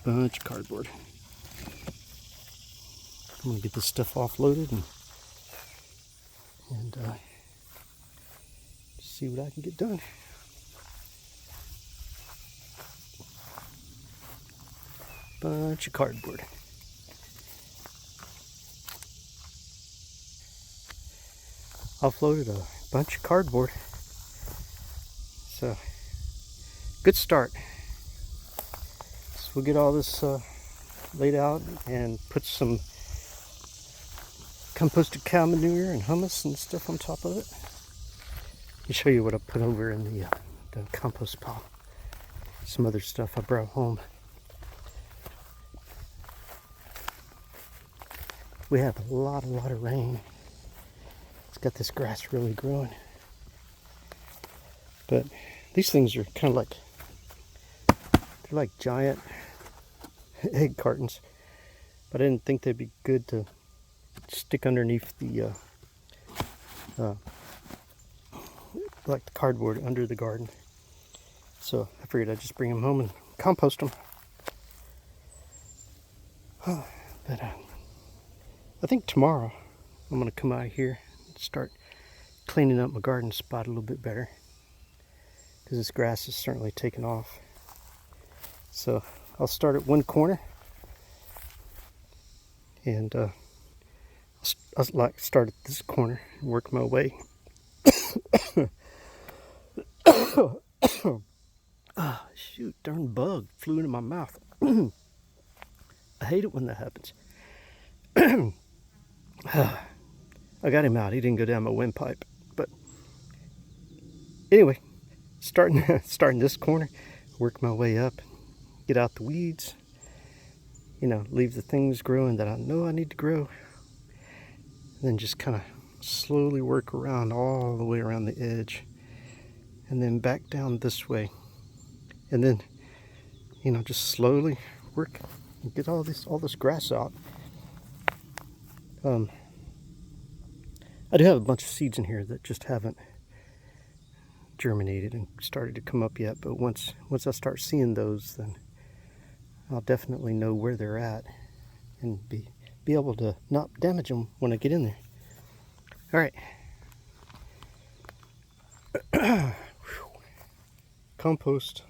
bunch of cardboard. I'm gonna get this stuff offloaded and see what I can get done. Bunch of cardboard. Offloaded a bunch of cardboard. So, good start. So we'll get all this laid out and put some composted cow manure and hummus and stuff on top of it. Let me show you what I put over in the compost pile. Some other stuff I brought home. We have a lot of rain. It's got this grass really growing. But these things are kind of like, they're like giant egg cartons. But I didn't think they'd be good to stick underneath the like the cardboard under the garden. So I figured I'd just bring them home and compost them. But I think tomorrow I'm gonna come out here and start cleaning up my garden spot a little bit better, because this grass is certainly taken off. So I'll start at one corner, and I'll like start at this corner and work my way. Ah, shoot, darn bug flew into my mouth. I hate it when that happens. I got him out. He didn't go down my windpipe. But anyway, starting this corner, work my way up, get out the weeds, you know, leave the things growing that I know I need to grow, and then just kind of slowly work around all the way around the edge, and then back down this way, and then, you know, just slowly work and get all this grass out. I do have a bunch of seeds in here that just haven't germinated and started to come up yet, but once I start seeing those, then I'll definitely know where they're at and be able to not damage them when I get in there. All right. Compost